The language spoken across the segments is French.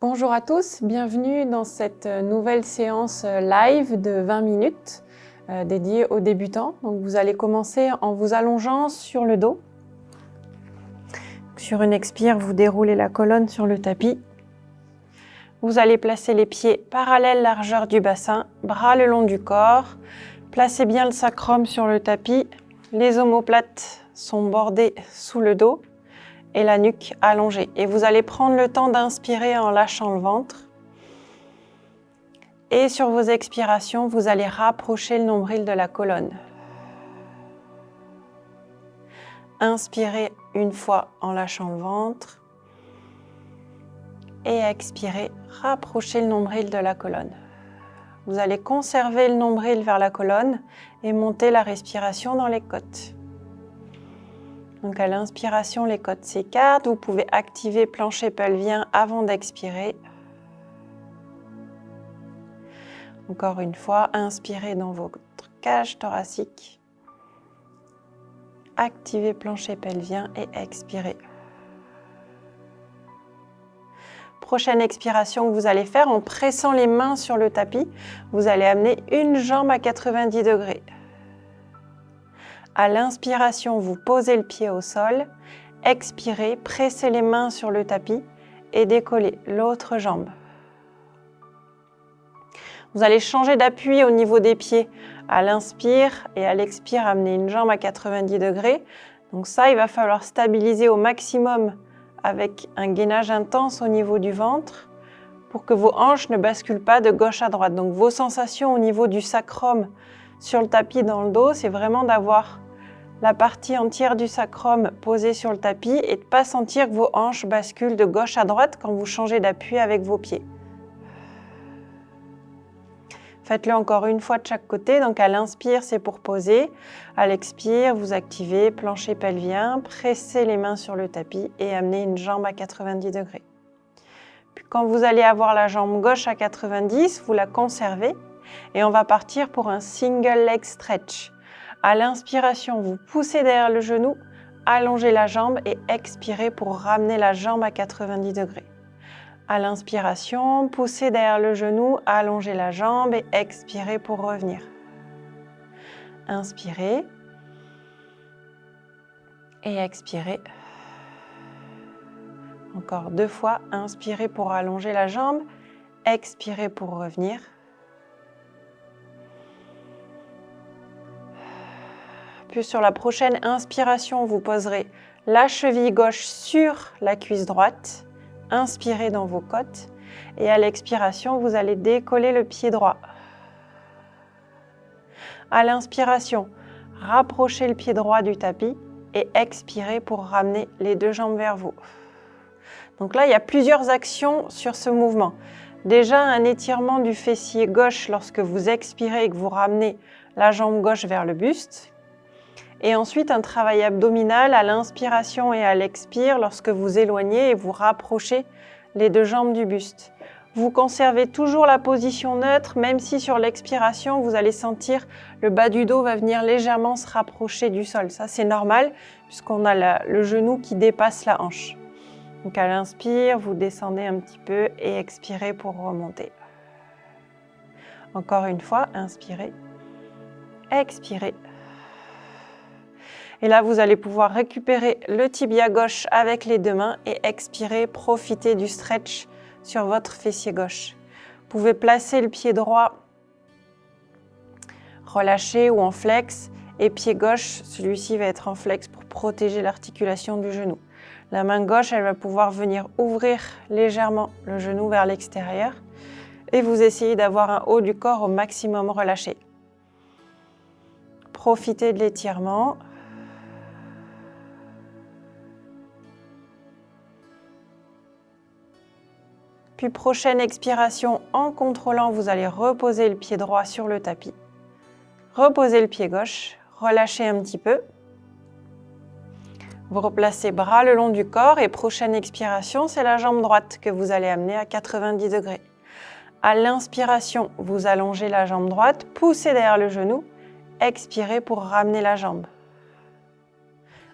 Bonjour à tous, bienvenue dans cette nouvelle séance live de 20 minutes dédiée aux débutants. Donc vous allez commencer en vous allongeant sur le dos. Sur une expire, vous déroulez la colonne sur le tapis. Vous allez placer les pieds parallèles largeur du bassin, bras le long du corps. Placez bien le sacrum sur le tapis. Les omoplates sont bordées sous le dos et la nuque allongée. Et vous allez prendre le temps d'inspirer en lâchant le ventre. Et sur vos expirations, vous allez rapprocher le nombril de la colonne. Inspirez une fois en lâchant le ventre. Et expirez, rapprochez le nombril de la colonne. Vous allez conserver le nombril vers la colonne et monter la respiration dans les côtes. Donc à l'inspiration, les côtes s'écartent. Vous pouvez activer plancher pelvien avant d'expirer. Encore une fois, inspirez dans votre cage thoracique. Activez plancher pelvien et expirez. Prochaine expiration que vous allez faire en pressant les mains sur le tapis, vous allez amener une jambe à 90 degrés. À l'inspiration, vous posez le pied au sol. Expirez, pressez les mains sur le tapis et décollez l'autre jambe. Vous allez changer d'appui au niveau des pieds. À l'inspire et à l'expire, amenez une jambe à 90 degrés. Donc ça, il va falloir stabiliser au maximum avec un gainage intense au niveau du ventre pour que vos hanches ne basculent pas de gauche à droite. Donc vos sensations au niveau du sacrum sur le tapis dans le dos, c'est vraiment d'avoir la partie entière du sacrum posée sur le tapis et de ne pas sentir que vos hanches basculent de gauche à droite quand vous changez d'appui avec vos pieds. Faites-le encore une fois de chaque côté. Donc à l'inspire, c'est pour poser. À l'expire, vous activez plancher pelvien, pressez les mains sur le tapis et amenez une jambe à 90 degrés. Puis quand vous allez avoir la jambe gauche à 90, vous la conservez et on va partir pour un single leg stretch. À l'inspiration, vous poussez derrière le genou, allongez la jambe et expirez pour ramener la jambe à 90 degrés. À l'inspiration, poussez derrière le genou, allongez la jambe et expirez pour revenir. Inspirez et expirez. Encore 2 fois, inspirez pour allonger la jambe, expirez pour revenir. Puis sur la prochaine inspiration, vous poserez la cheville gauche sur la cuisse droite. Inspirez dans vos côtes et à l'expiration, vous allez décoller le pied droit. À l'inspiration, rapprochez le pied droit du tapis et expirez pour ramener les 2 jambes vers vous. Donc là, il y a plusieurs actions sur ce mouvement. Déjà, un étirement du fessier gauche lorsque vous expirez et que vous ramenez la jambe gauche vers le buste. Et ensuite, un travail abdominal à l'inspiration et à l'expire lorsque vous éloignez et vous rapprochez les 2 jambes du buste. Vous conservez toujours la position neutre, même si sur l'expiration, vous allez sentir le bas du dos va venir légèrement se rapprocher du sol. Ça, c'est normal puisqu'on a le genou qui dépasse la hanche. Donc à l'inspire, vous descendez un petit peu et expirez pour remonter. Encore une fois, inspirez, expirez. Et là, vous allez pouvoir récupérer le tibia gauche avec les 2 mains et expirer, profiter du stretch sur votre fessier gauche. Vous pouvez placer le pied droit relâché ou en flex et pied gauche, celui-ci va être en flex pour protéger l'articulation du genou. La main gauche, elle va pouvoir venir ouvrir légèrement le genou vers l'extérieur et vous essayez d'avoir un haut du corps au maximum relâché. Profitez de l'étirement. Puis prochaine expiration, en contrôlant, vous allez reposer le pied droit sur le tapis. Reposez le pied gauche, relâchez un petit peu. Vous replacez bras le long du corps et prochaine expiration, c'est la jambe droite que vous allez amener à 90 degrés. À l'inspiration, vous allongez la jambe droite, poussez derrière le genou, expirez pour ramener la jambe.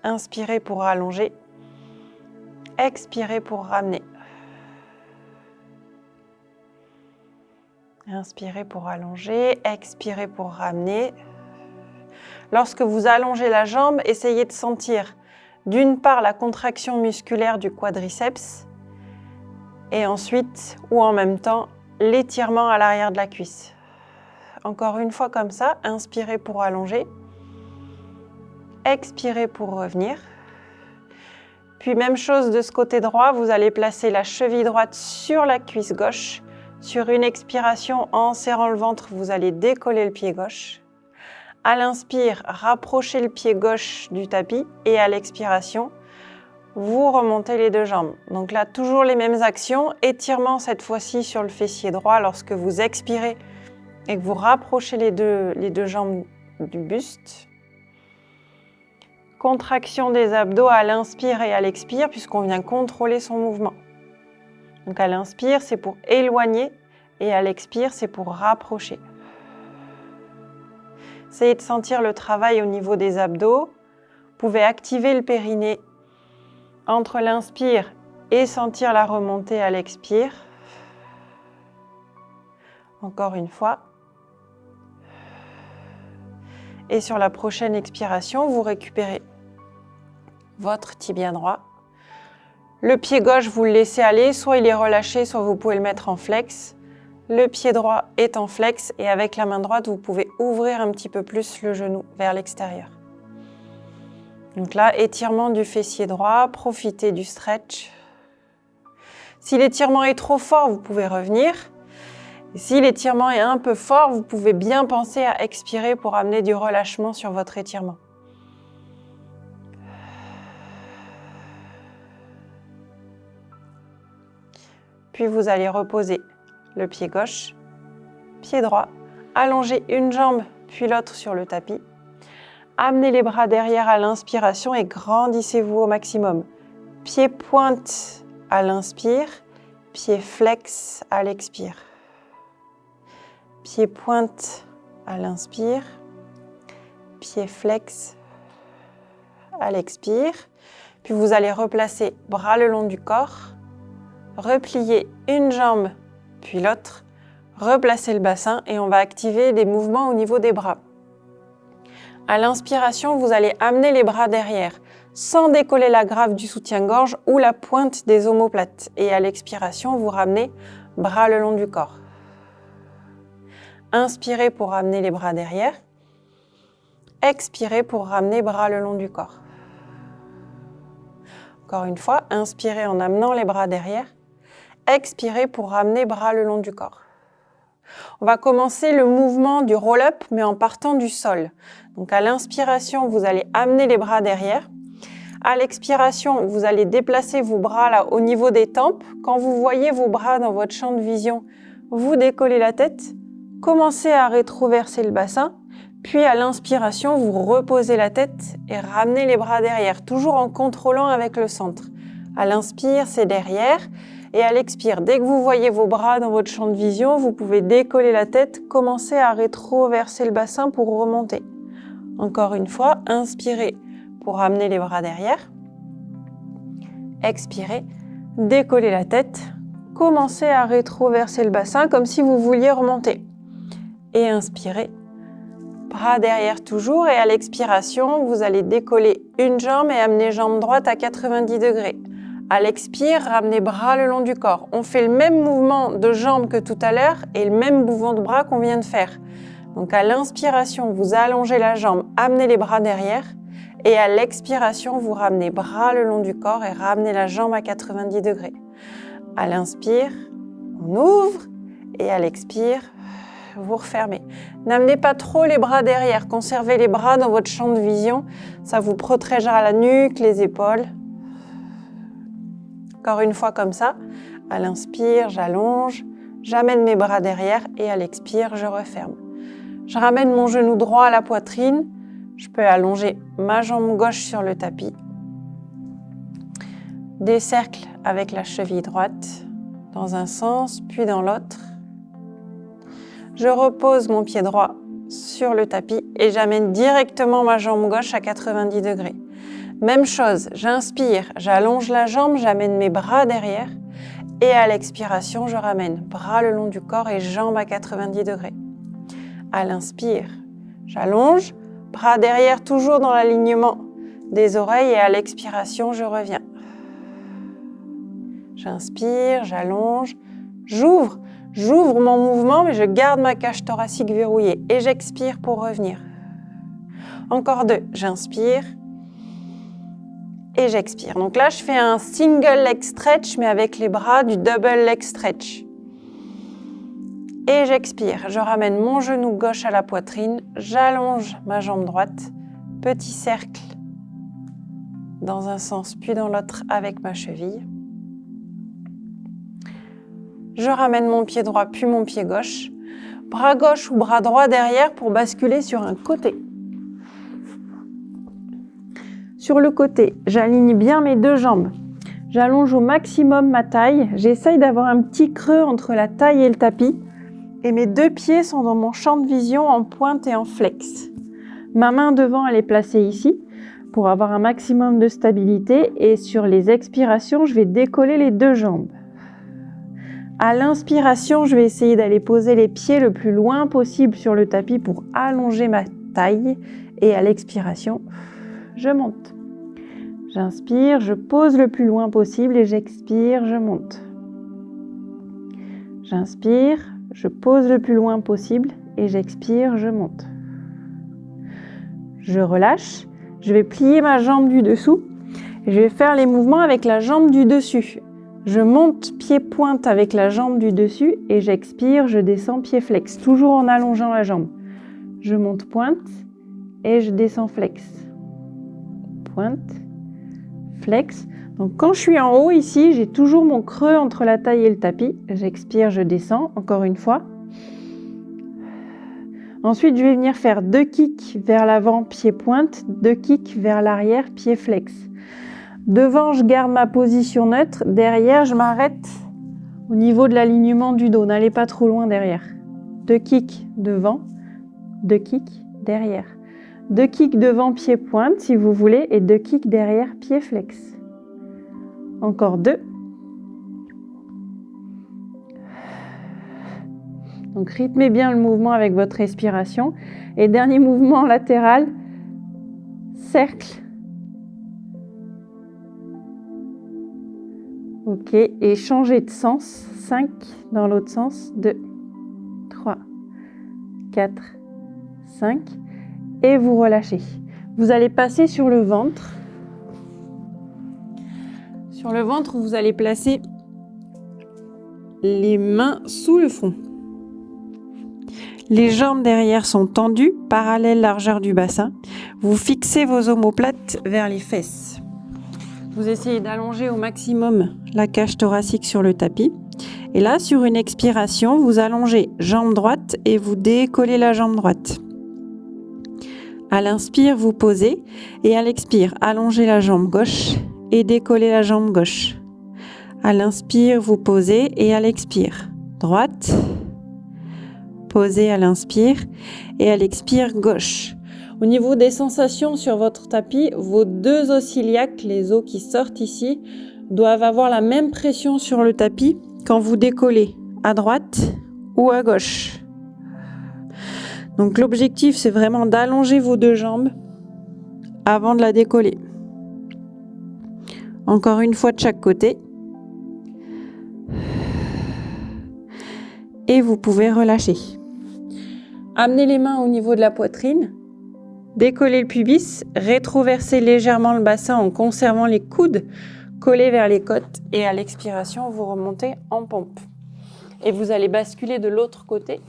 Inspirez pour allonger, expirez pour ramener. Inspirez pour allonger, expirez pour ramener. Lorsque vous allongez la jambe, essayez de sentir d'une part la contraction musculaire du quadriceps et ensuite, ou en même temps, l'étirement à l'arrière de la cuisse. Encore une fois comme ça, inspirez pour allonger, expirez pour revenir. Puis même chose de ce côté droit, vous allez placer la cheville droite sur la cuisse gauche. Sur une expiration, en serrant le ventre, vous allez décoller le pied gauche. À l'inspire, rapprochez le pied gauche du tapis et à l'expiration, vous remontez les deux jambes. Donc là, toujours les mêmes actions. Étirement cette fois-ci sur le fessier droit lorsque vous expirez et que vous rapprochez les deux jambes du buste. Contraction des abdos à l'inspire et à l'expire puisqu'on vient contrôler son mouvement. Donc à l'inspire, c'est pour éloigner et à l'expire, c'est pour rapprocher. Essayez de sentir le travail au niveau des abdos. Vous pouvez activer le périnée entre l'inspire et sentir la remontée à l'expire. Encore une fois. Et sur la prochaine expiration, vous récupérez votre tibia droit. Le pied gauche, vous le laissez aller, soit il est relâché, soit vous pouvez le mettre en flex. Le pied droit est en flex et avec la main droite, vous pouvez ouvrir un petit peu plus le genou vers l'extérieur. Donc là, étirement du fessier droit, profitez du stretch. Si l'étirement est trop fort, vous pouvez revenir. Et si l'étirement est un peu fort, vous pouvez bien penser à expirer pour amener du relâchement sur votre étirement. Puis vous allez reposer le pied gauche, pied droit, allongez une jambe puis l'autre sur le tapis. Amenez les bras derrière à l'inspiration et grandissez-vous au maximum. Pied pointe à l'inspire, pied flex à l'expire. Pied pointe à l'inspire, pied flex à l'expire. Puis vous allez replacer bras le long du corps, replier une jambe puis l'autre, replacer le bassin et on va activer des mouvements au niveau des bras. À l'inspiration, vous allez amener les bras derrière sans décoller la grave du soutien-gorge ou la pointe des omoplates. Et à l'expiration, vous ramenez bras le long du corps. Inspirez pour ramener les bras derrière. Expirez pour ramener bras le long du corps. Encore une fois, inspirez en amenant les bras derrière. Expirez pour ramener bras le long du corps. On va commencer le mouvement du roll-up, mais en partant du sol. Donc à l'inspiration, vous allez amener les bras derrière. À l'expiration, vous allez déplacer vos bras là au niveau des tempes. Quand vous voyez vos bras dans votre champ de vision, vous décollez la tête. Commencez à rétroverser le bassin. Puis à l'inspiration, vous reposez la tête et ramenez les bras derrière, toujours en contrôlant avec le centre. À l'inspire, c'est derrière. Et à l'expire, dès que vous voyez vos bras dans votre champ de vision, vous pouvez décoller la tête, commencer à rétroverser le bassin pour remonter. Encore une fois, inspirez pour ramener les bras derrière. Expirez, décollez la tête, commencez à rétroverser le bassin comme si vous vouliez remonter. Et inspirez, bras derrière toujours. Et à l'expiration, vous allez décoller une jambe et amener jambe droite à 90 degrés. À l'expire, ramenez bras le long du corps. On fait le même mouvement de jambes que tout à l'heure et le même mouvement de bras qu'on vient de faire. Donc à l'inspiration, vous allongez la jambe, amenez les bras derrière. Et à l'expiration, vous ramenez bras le long du corps et ramenez la jambe à 90 degrés. À l'inspire, on ouvre et à l'expire, vous refermez. N'amenez pas trop les bras derrière. Conservez les bras dans votre champ de vision. Ça vous protégera la nuque, les épaules. Encore une fois comme ça, à l'inspire, j'allonge, j'amène mes bras derrière et à l'expire, je referme. Je ramène mon genou droit à la poitrine, je peux allonger ma jambe gauche sur le tapis. Des cercles avec la cheville droite dans un sens puis dans l'autre. Je repose mon pied droit sur le tapis et j'amène directement ma jambe gauche à 90 degrés. Même chose, j'inspire, j'allonge la jambe, j'amène mes bras derrière. Et à l'expiration, je ramène bras le long du corps et jambes à 90 degrés. À l'inspire, j'allonge, bras derrière toujours dans l'alignement des oreilles et à l'expiration, je reviens. J'inspire, j'allonge, j'ouvre mon mouvement mais je garde ma cage thoracique verrouillée et j'expire pour revenir. Encore 2, j'inspire et j'expire. Donc là, je fais un single leg stretch mais avec les bras du double leg stretch. Et j'expire, je ramène mon genou gauche à la poitrine, j'allonge ma jambe droite, petit cercle dans un sens puis dans l'autre avec ma cheville. Je ramène mon pied droit puis mon pied gauche, bras gauche ou bras droit derrière pour basculer sur un côté. Sur le côté, j'aligne bien mes deux jambes. J'allonge au maximum ma taille, j'essaye d'avoir un petit creux entre la taille et le tapis. Et mes deux pieds sont dans mon champ de vision en pointe et en flex. Ma main devant, elle est placée ici pour avoir un maximum de stabilité. Et sur les expirations, je vais décoller les deux jambes. À l'inspiration, je vais essayer d'aller poser les pieds le plus loin possible sur le tapis pour allonger ma taille. Et à l'expiration, je monte. J'inspire, je pose le plus loin possible et j'expire, je monte. J'inspire. Je pose le plus loin possible et j'expire, je monte. Je relâche, je vais plier ma jambe du dessous et je vais faire les mouvements avec la jambe du dessus. Je monte pied pointe avec la jambe du dessus et j'expire, je descends pied flex, toujours en allongeant la jambe. Je monte pointe et je descends flex. Pointe, flex. Donc quand je suis en haut ici, j'ai toujours mon creux entre la taille et le tapis. J'expire, je descends, encore une fois. Ensuite, je vais venir faire 2 kicks vers l'avant, pied pointe, 2 kicks vers l'arrière, pied flex. Devant, je garde ma position neutre. Derrière, je m'arrête au niveau de l'alignement du dos. N'allez pas trop loin derrière. 2 kicks devant, 2 kicks derrière. 2 kicks devant, pied pointe si vous voulez, et 2 kicks derrière, pied flex. Encore 2. Donc rythmez bien le mouvement avec votre respiration. Et dernier mouvement latéral, cercle. Ok, et changez de sens. 5 dans l'autre sens. 2, 3, 4, 5. Et vous relâchez. Vous allez passer sur le ventre. Sur le ventre, vous allez placer les mains sous le front. Les jambes derrière sont tendues, parallèles largeur du bassin. Vous fixez vos omoplates vers les fesses. Vous essayez d'allonger au maximum la cage thoracique sur le tapis. Et là, sur une expiration, vous allongez jambe droite et vous décollez la jambe droite. À l'inspire, vous posez et à l'expire, allongez la jambe gauche et décollez la jambe gauche. À l'inspire, vous posez et à l'expire, droite, posez à l'inspire et à l'expire, gauche. Au niveau des sensations sur votre tapis, vos deux os iliaques, les os qui sortent ici, doivent avoir la même pression sur le tapis quand vous décollez à droite ou à gauche. Donc l'objectif, c'est vraiment d'allonger vos deux jambes avant de la décoller. Encore une fois de chaque côté. Et vous pouvez relâcher. Amenez les mains au niveau de la poitrine. Décollez le pubis. Rétroversez légèrement le bassin en conservant les coudes collés vers les côtes. Et à l'expiration, vous remontez en pompe. Et vous allez basculer de l'autre côté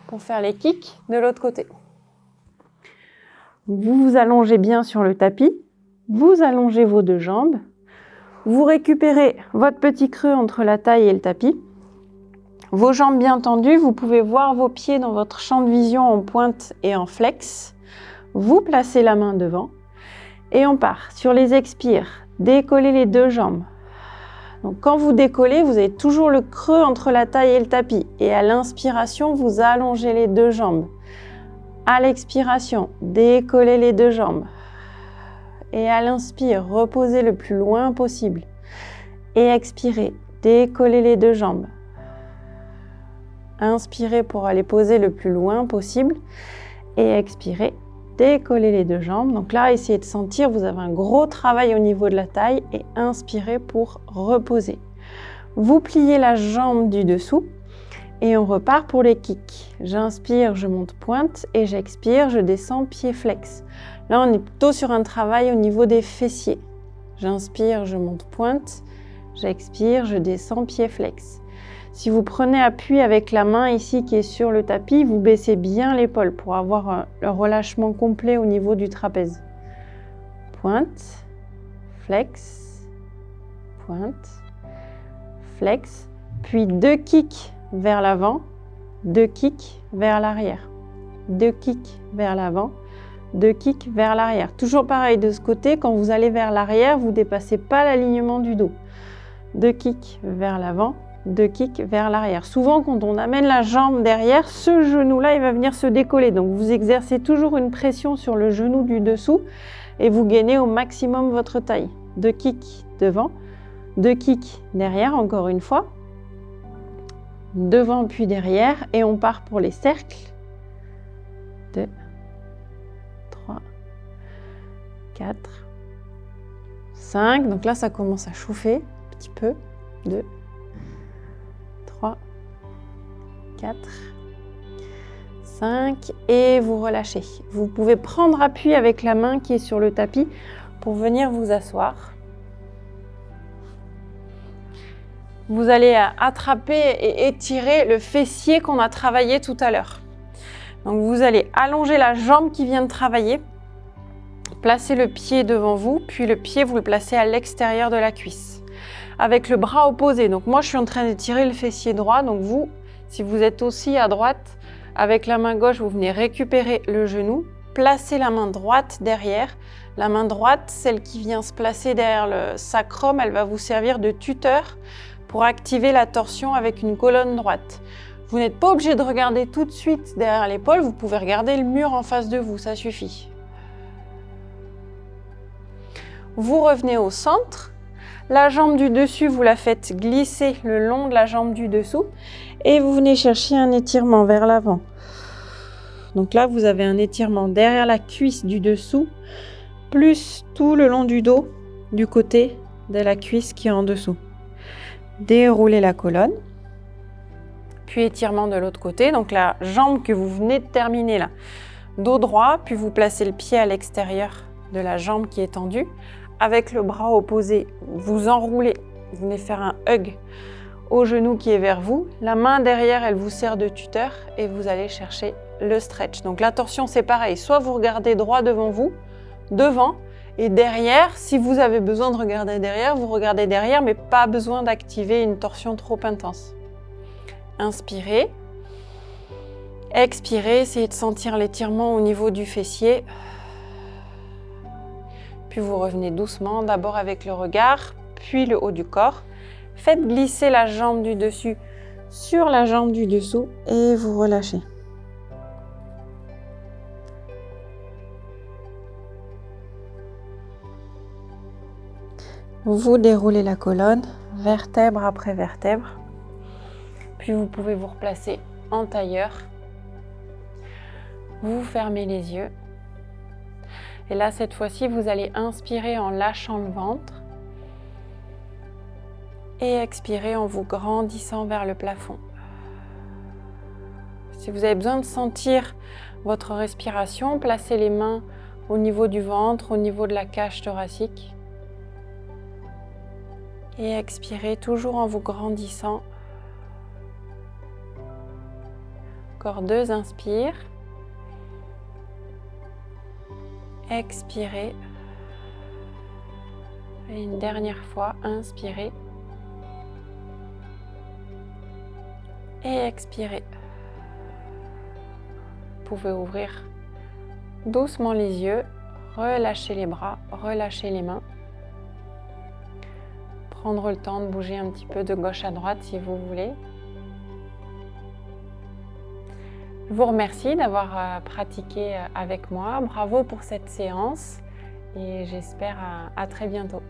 pour faire les kicks de l'autre côté. Vous vous allongez bien sur le tapis. Vous allongez vos deux jambes. Vous récupérez votre petit creux entre la taille et le tapis. Vos jambes bien tendues, vous pouvez voir vos pieds dans votre champ de vision en pointe et en flex. Vous placez la main devant et on part. Sur les expires, décollez les deux jambes. Donc quand vous décollez, vous avez toujours le creux entre la taille et le tapis. Et à l'inspiration, vous allongez les deux jambes. À l'expiration, décollez les deux jambes. Et à l'inspire, reposez le plus loin possible. Et expirez, Décollez les deux jambes. Inspirez pour aller poser le plus loin possible. Et expirez, décollez les deux jambes. Donc là, essayez de sentir, vous avez un gros travail au niveau de la taille. Et inspirez pour reposer. Vous pliez la jambe du dessous. Et on repart pour les kicks. J'inspire, je monte pointe. Et j'expire, je descends pied flex. Là, on est plutôt sur un travail au niveau des fessiers. J'inspire, je monte pointe. J'expire, je descends pied flex. Si vous prenez appui avec la main ici qui est sur le tapis, vous baissez bien l'épaule pour avoir le relâchement complet au niveau du trapèze. Pointe, flex, pointe, flex, puis 2 kicks vers l'avant, 2 kicks vers l'arrière, 2 kicks vers l'avant, 2 kicks vers l'arrière. Toujours pareil de ce côté, quand vous allez vers l'arrière, vous ne dépassez pas l'alignement du dos. 2 kicks vers l'avant, 2 kicks vers l'arrière. Souvent, quand on amène la jambe derrière, ce genou-là, il va venir se décoller. Donc, vous exercez toujours une pression sur le genou du dessous et vous gainez au maximum votre taille. 2 kicks devant, 2 kicks derrière, encore une fois. Devant puis derrière et on part pour les cercles. 2, 3, 4, 5. Donc là, ça commence à chauffer un petit peu. 2, 3, 4, 5 et vous relâchez. Vous pouvez prendre appui avec la main qui est sur le tapis pour venir vous asseoir. Vous allez attraper et étirer le fessier qu'on a travaillé tout à l'heure. Donc vous allez allonger la jambe qui vient de travailler, placez le pied devant vous, puis le pied vous le placez à l'extérieur de la cuisse. Avec le bras opposé, donc moi je suis en train d'étirer le fessier droit, donc vous, si vous êtes aussi à droite, avec la main gauche, vous venez récupérer le genou, placez la main droite derrière. La main droite, celle qui vient se placer derrière le sacrum, elle va vous servir de tuteur pour activer la torsion avec une colonne droite. Vous n'êtes pas obligé de regarder tout de suite derrière l'épaule, vous pouvez regarder le mur en face de vous, ça suffit. Vous revenez au centre, la jambe du dessus, vous la faites glisser le long de la jambe du dessous et vous venez chercher un étirement vers l'avant. Donc là, vous avez un étirement derrière la cuisse du dessous, plus tout le long du dos, du côté de la cuisse qui est en dessous. Déroulez la colonne, puis étirement de l'autre côté, donc la jambe que vous venez de terminer là, dos droit, puis vous placez le pied à l'extérieur de la jambe qui est tendue, avec le bras opposé, vous enroulez, vous venez faire un hug au genou qui est vers vous, la main derrière, elle vous sert de tuteur et vous allez chercher le stretch. Donc la torsion, c'est pareil, soit vous regardez droit devant vous, devant, et derrière, si vous avez besoin de regarder derrière, vous regardez derrière, mais pas besoin d'activer une torsion trop intense. Inspirez. Expirez, essayez de sentir l'étirement au niveau du fessier. Puis vous revenez doucement, d'abord avec le regard, puis le haut du corps. Faites glisser la jambe du dessus sur la jambe du dessous et vous relâchez. Vous déroulez la colonne, vertèbre après vertèbre. Puis vous pouvez vous replacer en tailleur. Vous fermez les yeux. Et là, cette fois-ci, vous allez inspirer en lâchant le ventre. Et expirer en vous grandissant vers le plafond. Si vous avez besoin de sentir votre respiration, placez les mains au niveau du ventre, au niveau de la cage thoracique. Et expirez toujours en vous grandissant. Encore 2 inspires. Expirez. Et une dernière fois, inspirez. Et expirez. Vous pouvez ouvrir doucement les yeux, relâcher les bras, relâcher les mains. Prendre le temps de bouger un petit peu de gauche à droite si vous voulez. Je vous remercie d'avoir pratiqué avec moi. Bravo pour cette séance et j'espère à très bientôt.